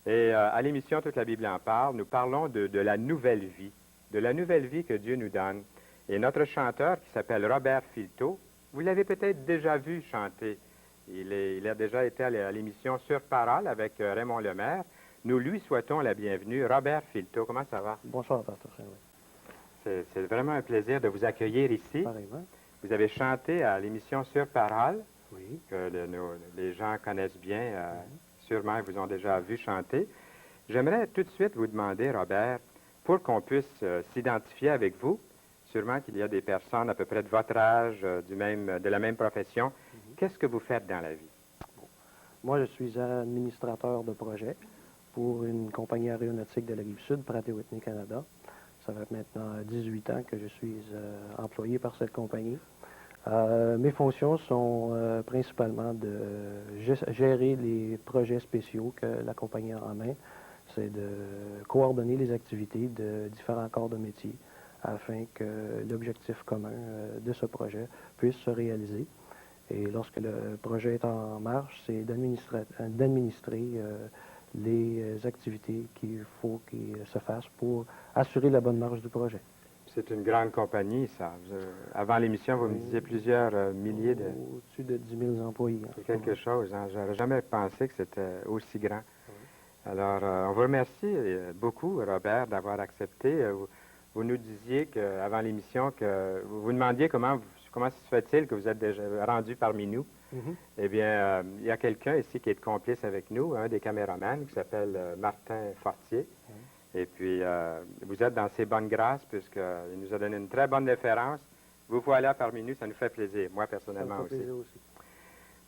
Et à l'émission Toute la Bible en parle, nous parlons de la nouvelle vie, de la nouvelle vie que Dieu nous donne. Et notre chanteur, qui s'appelle Robert Filteau, vous l'avez peut-être déjà vu chanter. Il a déjà été à l'émission Sur Parole avec Raymond Lemaire. Nous lui souhaitons la bienvenue. Robert Filteau, comment ça va? Bonsoir, Pasteur Saint-Louis. C'est vraiment un plaisir de vous accueillir ici. Pareillement. Vous avez chanté à l'émission Sur Parole, Oui. que les gens connaissent bien. Sûrement, ils vous ont déjà vu chanter. J'aimerais tout de suite vous demander, Robert, pour qu'on puisse s'identifier avec vous, sûrement qu'il y a des personnes à peu près de votre âge, de la même profession. Qu'est-ce que vous faites dans la vie? Moi, je suis administrateur de projet pour une compagnie aéronautique de la Rive-Sud, Pratt & Whitney Canada. Ça fait maintenant 18 ans que je suis employé par cette compagnie. Mes fonctions sont principalement de gérer les projets spéciaux que la compagnie a en main. C'est de coordonner les activités de différents corps de métier afin que l'objectif commun de ce projet puisse se réaliser. Et lorsque le projet est en marche, c'est d'administrer les activités qu'il faut qu'il se fassent pour assurer la bonne marche du projet. C'est une grande compagnie, ça. Avant l'émission, vous me disiez plusieurs milliers de... Au-dessus de 10 000 employés. C'est quelque chose, hein? J'aurais jamais pensé que c'était aussi grand. Alors, on vous remercie beaucoup, Robert, d'avoir accepté. Vous nous disiez qu'avant l'émission, que vous vous demandiez comment se fait-il que vous êtes déjà rendu parmi nous. Eh bien, il y a quelqu'un ici qui est complice avec nous, un des caméramans, qui s'appelle Martin Fortier. Et puis, vous êtes dans ses bonnes grâces, puisqu'il nous a donné une très bonne référence. Vous voilà parmi nous, ça nous fait plaisir, moi personnellement aussi.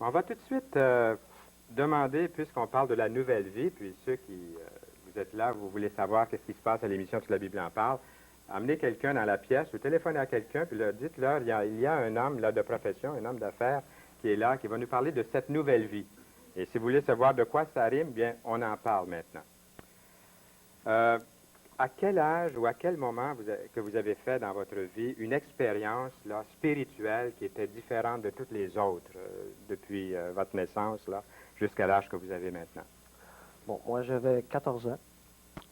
On va tout de suite demander, puisqu'on parle de la nouvelle vie, puis ceux qui, vous êtes là, vous voulez savoir qu'est-ce qui se passe à l'émission Toute la Bible en parle, amenez quelqu'un dans la pièce ou téléphonez à quelqu'un, puis dites-leur, il y a un homme là, de profession, un homme d'affaires qui est là, qui va nous parler de cette nouvelle vie. Et si vous voulez savoir de quoi ça rime, bien, on en parle maintenant. À quel âge ou à quel moment que vous avez fait dans votre vie une expérience là, spirituelle qui était différente de toutes les autres depuis votre naissance là, jusqu'à l'âge que vous avez maintenant? Bon, moi j'avais 14 ans.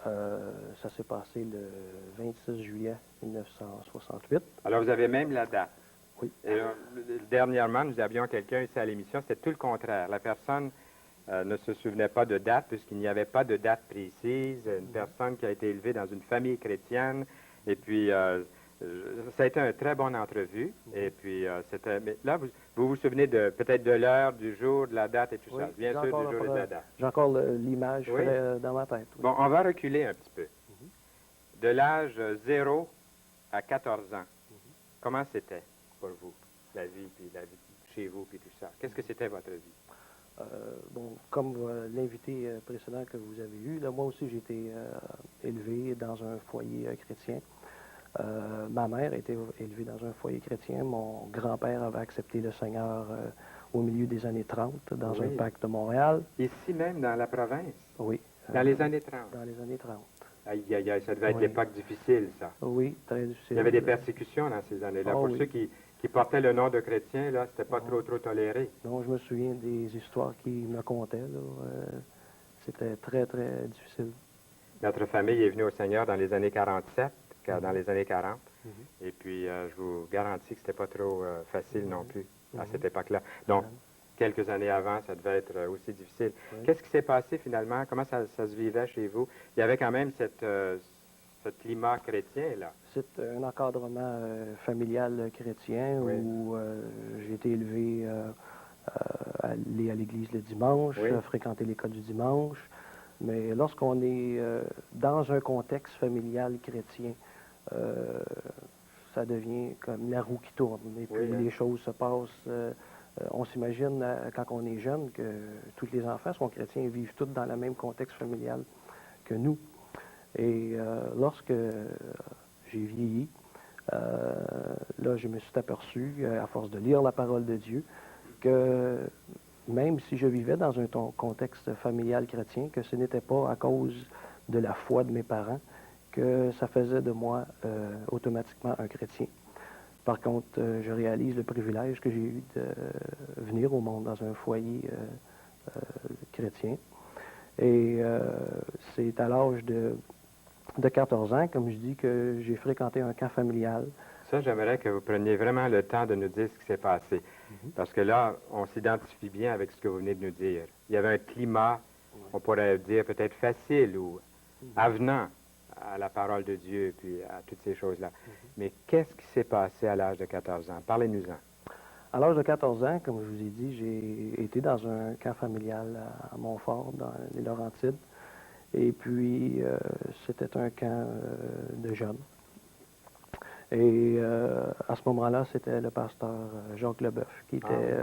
Ça s'est passé le 26 juillet 1968. Alors vous avez même la date. Oui. Et, dernièrement, nous avions quelqu'un ici à l'émission, c'était tout le contraire. La personne ne se souvenait pas de date, puisqu'il n'y avait pas de date précise. Une personne qui a été élevée dans une famille chrétienne. Et puis, ça a été une très bonne entrevue. Et puis, mais là, vous vous souvenez peut-être de l'heure, du jour, de la date et tout ça. Bien sûr, du jour et de la date. J'ai encore l'image dans ma tête. Oui. Bon, on va reculer un petit peu. De l'âge 0 à 14 ans, comment c'était pour vous, la vie chez vous, puis tout ça? Qu'est-ce que c'était votre vie? Bon, comme l'invité précédent que vous avez eu, là, moi aussi j'ai été élevé dans un foyer chrétien. Ma mère a été élevée dans un foyer chrétien. Mon grand-père avait accepté le Seigneur au milieu des années 30 dans un pacte de Montréal. Ici même, dans la province? Oui. Dans les années 30? Dans les années 30. Aïe, aïe, aïe, ça devait être l'époque difficile, ça. Oui, très difficile. Il y avait des persécutions dans ces années-là. Pour ceux qui portaient le nom de chrétien, là, c'était pas trop toléré. Non, je me souviens des histoires qu'ils me contaient, là. C'était très, très difficile. Notre famille est venue au Seigneur dans les années 47, dans les années 40. Et puis, je vous garantis que c'était pas trop facile non plus à cette époque-là. Donc, quelques années avant, ça devait être aussi difficile. Qu'est-ce qui s'est passé finalement? Comment ça se vivait chez vous? Il y avait quand même ce climat chrétien, là. C'est un encadrement familial chrétien où j'ai été élevé à aller à l'église le dimanche, fréquenter l'école du dimanche. Mais lorsqu'on est dans un contexte familial chrétien, ça devient comme la roue qui tourne. Et puis les choses se passent. On s'imagine, quand on est jeune, que tous les enfants sont chrétiens et vivent tous dans le même contexte familial que nous. Et lorsque j'ai vieilli, là, je me suis aperçu, à force de lire la parole de Dieu, que même si je vivais dans un contexte familial chrétien, que ce n'était pas à cause de la foi de mes parents que ça faisait de moi automatiquement un chrétien. Par contre, je réalise le privilège que j'ai eu de venir au monde dans un foyer chrétien. Et c'est à l'âge de 14 ans, comme je dis, que j'ai fréquenté un camp familial. Ça, j'aimerais que vous preniez vraiment le temps de nous dire ce qui s'est passé. Parce que là, on s'identifie bien avec ce que vous venez de nous dire. Il y avait un climat, on pourrait dire peut-être facile ou avenant à la parole de Dieu, puis à toutes ces choses-là. Mais qu'est-ce qui s'est passé à l'âge de 14 ans? Parlez-nous-en. À l'âge de 14 ans, comme je vous ai dit, j'ai été dans un camp familial à Montfort, dans les Laurentides. Et puis, c'était un camp de jeunes. Et à ce moment-là, c'était le pasteur Jacques Leboeuf qui était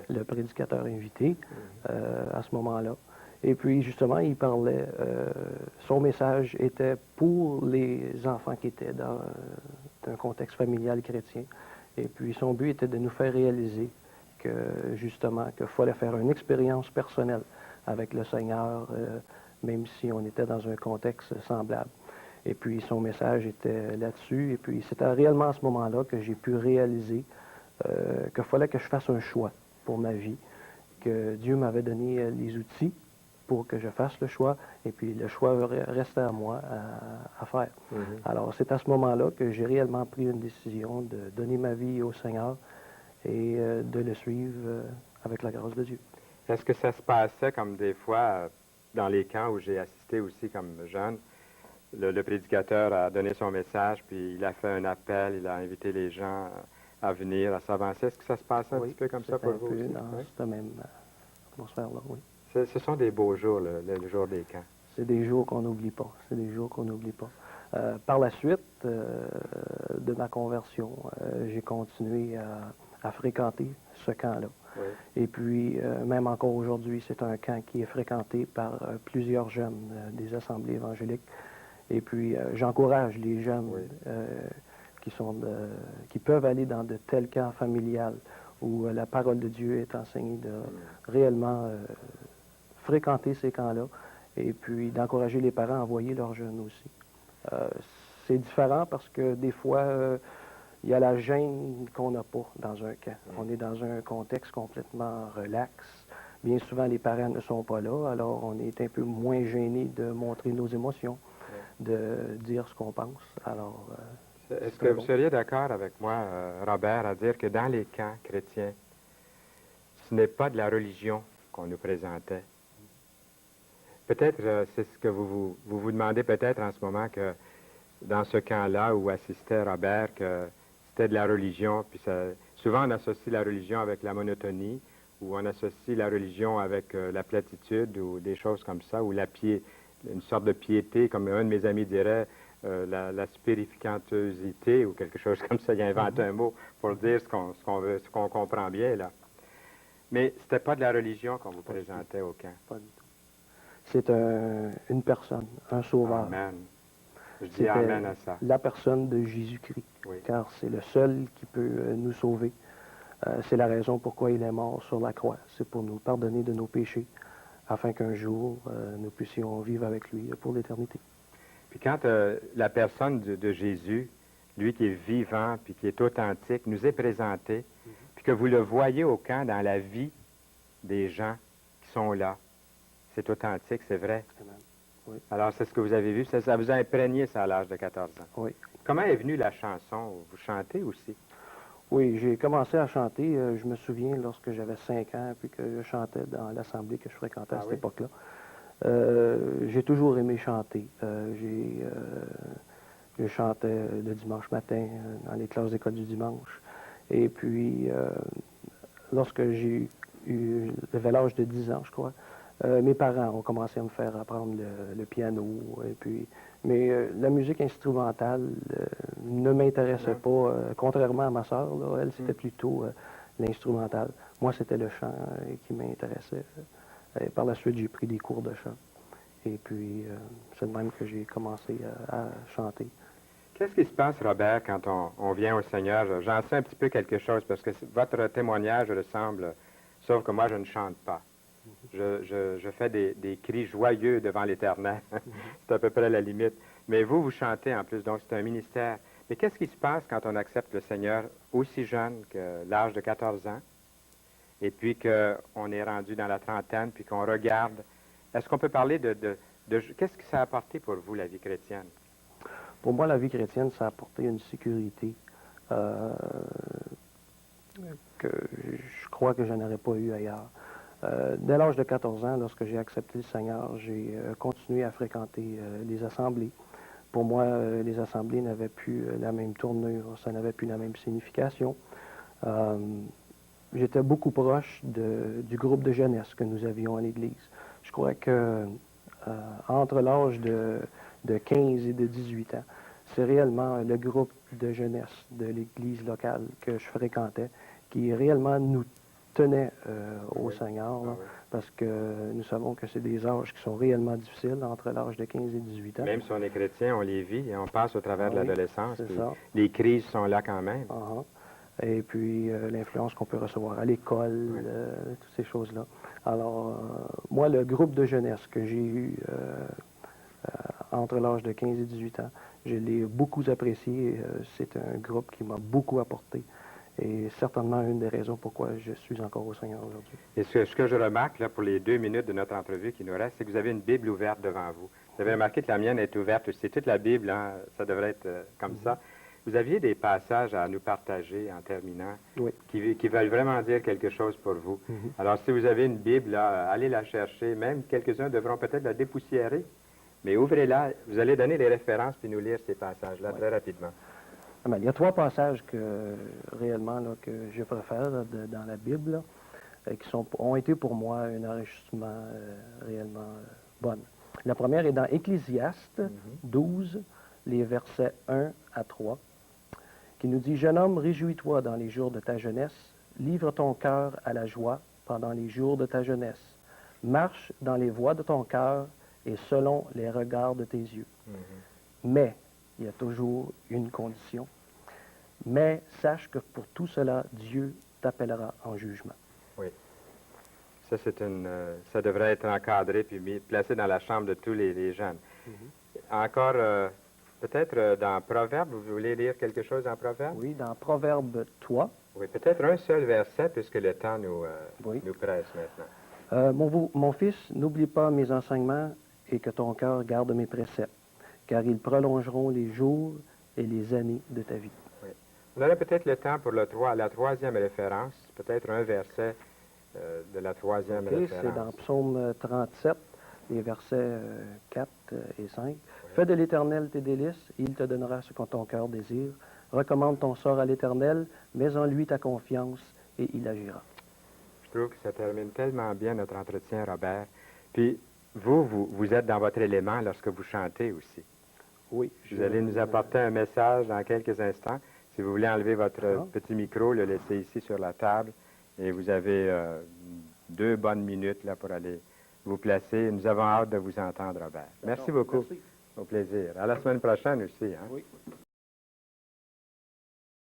le prédicateur invité à ce moment-là. Et puis, justement, il parlait, son message était pour les enfants qui étaient dans un contexte familial chrétien. Et puis, son but était de nous faire réaliser que, justement, qu'il fallait faire une expérience personnelle avec le Seigneur, même si on était dans un contexte semblable. Et puis, son message était là-dessus. Et puis, c'était réellement à ce moment-là que j'ai pu réaliser qu'il fallait que je fasse un choix pour ma vie, que Dieu m'avait donné les outils pour que je fasse le choix, et puis le choix restait à moi à faire. Alors, c'est à ce moment-là que j'ai réellement pris une décision de donner ma vie au Seigneur et de le suivre avec la grâce de Dieu. Est-ce que ça se passait comme des fois dans les camps où j'ai assisté aussi comme jeune? Le prédicateur a donné son message, puis il a fait un appel, il a invité les gens à venir, à s'avancer. Est-ce que ça se passait un petit peu comme ça pour vous aussi? Dans cette même atmosphère-là, oui. Ce sont des beaux jours, le jour des camps. C'est des jours qu'on n'oublie pas. C'est des jours qu'on n'oublie pas. Par la suite de ma conversion, j'ai continué à fréquenter ce camp-là. Oui. Et puis, même encore aujourd'hui, c'est un camp qui est fréquenté par plusieurs jeunes des assemblées évangéliques. Et puis, j'encourage les jeunes qui peuvent aller dans de tels camps familiales où la parole de Dieu est enseignée, de réellement fréquenter ces camps-là et puis d'encourager les parents à envoyer leurs jeunes aussi. C'est différent parce que des fois, il y a la gêne qu'on n'a pas dans un camp. On est dans un contexte complètement relax. Bien souvent, les parents ne sont pas là, alors on est un peu moins gêné de montrer nos émotions, de dire ce qu'on pense. Alors, est-ce que vous seriez d'accord avec moi, Robert, à dire que dans les camps chrétiens, ce n'est pas de la religion qu'on nous présentait? Peut-être, c'est ce que vous demandez peut-être en ce moment, que dans ce camp-là où assistait Robert, que c'était de la religion, puis souvent on associe la religion avec la monotonie, ou on associe la religion avec la platitude, ou des choses comme ça, ou une sorte de piété, comme un de mes amis dirait, la spirificantosité, ou quelque chose comme ça. Il a inventé un mot pour dire ce qu'on comprend bien, là. Mais c'était pas de la religion qu'on vous présentait au camp. pas du tout. C'est une personne, un sauveur. Amen. Je dis amen à ça. La personne de Jésus-Christ, car c'est le seul qui peut nous sauver. C'est la raison pourquoi il est mort sur la croix. C'est pour nous pardonner de nos péchés, afin qu'un jour, nous puissions vivre avec lui pour l'éternité. Puis quand la personne de Jésus, lui qui est vivant, puis qui est authentique, nous est présentée, puis que vous le voyez au camp dans la vie des gens qui sont là, c'est authentique, c'est vrai. Amen. Oui. Alors, c'est ce que vous avez vu, ça vous a imprégné, ça, à l'âge de 14 ans. Oui. Comment est venue la chanson? Vous chantez aussi? Oui, j'ai commencé à chanter, je me souviens, lorsque j'avais 5 ans, puis que je chantais dans l'assemblée que je fréquentais à cette époque-là. J'ai toujours aimé chanter. Je chantais le dimanche matin dans les classes d'école du dimanche. Et puis, lorsque j'avais l'âge de 10 ans, je crois, mes parents ont commencé à me faire apprendre le piano. Mais la musique instrumentale ne m'intéressait pas, contrairement à ma sœur. Elle, c'était plutôt l'instrumental. Moi, c'était le chant qui m'intéressait. Par la suite, j'ai pris des cours de chant. Et puis, c'est de même que j'ai commencé à chanter. Qu'est-ce qui se passe, Robert, quand on vient au Seigneur? J'en sais un petit peu quelque chose, parce que votre témoignage ressemble, sauf que moi, je ne chante pas. Je fais des cris joyeux devant l'Éternel. C'est à peu près la limite. Mais vous chantez en plus, donc c'est un ministère. Mais qu'est-ce qui se passe quand on accepte le Seigneur aussi jeune que l'âge de 14 ans, et puis qu'on est rendu dans la trentaine, puis qu'on regarde est-ce qu'on peut parler qu'est-ce que ça a apporté pour vous, la vie chrétienne? Pour moi, la vie chrétienne, ça a apporté une sécurité que je crois que je n'aurais pas eu ailleurs. Dès l'âge de 14 ans, lorsque j'ai accepté le Seigneur, j'ai continué à fréquenter les assemblées. Pour moi, les assemblées n'avaient plus la même tournure, ça n'avait plus la même signification. J'étais beaucoup proche du groupe de jeunesse que nous avions à l'Église. Je crois que entre l'âge de 15 et de 18 ans, c'est réellement le groupe de jeunesse de l'Église locale que je fréquentais qui réellement nous tenait au Seigneur, là, parce que nous savons que c'est des âges qui sont réellement difficiles entre l'âge de 15 et 18 ans. Même si on est chrétien, on les vit et on passe au travers de l'adolescence. Les crises sont là quand même. Et puis l'influence qu'on peut recevoir à l'école, toutes ces choses-là. Alors, moi, le groupe de jeunesse que j'ai eu entre l'âge de 15 et 18 ans, je l'ai beaucoup apprécié. C'est un groupe qui m'a beaucoup apporté. Et certainement une des raisons pourquoi je suis encore au Seigneur aujourd'hui. Et ce que je remarque, là, pour les 2 minutes de notre entrevue qui nous reste, c'est que vous avez une Bible ouverte devant vous. Vous avez remarqué que la mienne est ouverte. C'est toute la Bible, hein, ça devrait être comme ça. Vous aviez des passages à nous partager en terminant qui veulent vraiment dire quelque chose pour vous. Alors, si vous avez une Bible, là, allez la chercher. Même quelques-uns devront peut-être la dépoussiérer. Mais ouvrez-la. Vous allez donner les références puis nous lire ces passages-là très rapidement. Il y a 3 passages réellement là, que je préfère là, dans la Bible là, qui ont été pour moi un enrichissement réellement bon. La première est dans Ecclésiaste 12, les versets 1 à 3, qui nous dit « Jeune homme, réjouis-toi dans les jours de ta jeunesse, livre ton cœur à la joie pendant les jours de ta jeunesse. Marche dans les voies de ton cœur et selon les regards de tes yeux. Mais, il y a toujours une condition. Mais sache que pour tout cela, Dieu t'appellera en jugement. » Oui. Ça, ça devrait être encadré puis placé dans la chambre de tous les jeunes. Encore, peut-être dans Proverbes, vous voulez lire quelque chose en Proverbes? Oui, dans Proverbe 3. Oui, peut-être un seul verset, puisque le temps nous presse maintenant. Mon fils, n'oublie pas mes enseignements et que ton cœur garde mes préceptes, car ils prolongeront les jours et les années de ta vie. Oui. On aurait peut-être le temps pour la 3e référence, peut-être un verset de la 3e référence. C'est dans Psaume 37, les versets 4 et 5. Fais de l'Éternel tes délices, et il te donnera ce que ton cœur désire. Recommande ton sort à l'Éternel, mets en lui ta confiance, et il agira. Je trouve que ça termine tellement bien notre entretien, Robert. Puis, vous êtes dans votre élément lorsque vous chantez aussi. Oui. Vous allez nous apporter un message dans quelques instants. Si vous voulez enlever votre petit micro, le laisser ici sur la table, et vous avez 2 bonnes minutes là, pour aller vous placer. Nous avons hâte de vous entendre, Robert. Merci beaucoup. Merci. Au plaisir. À la semaine prochaine aussi. Hein? Oui.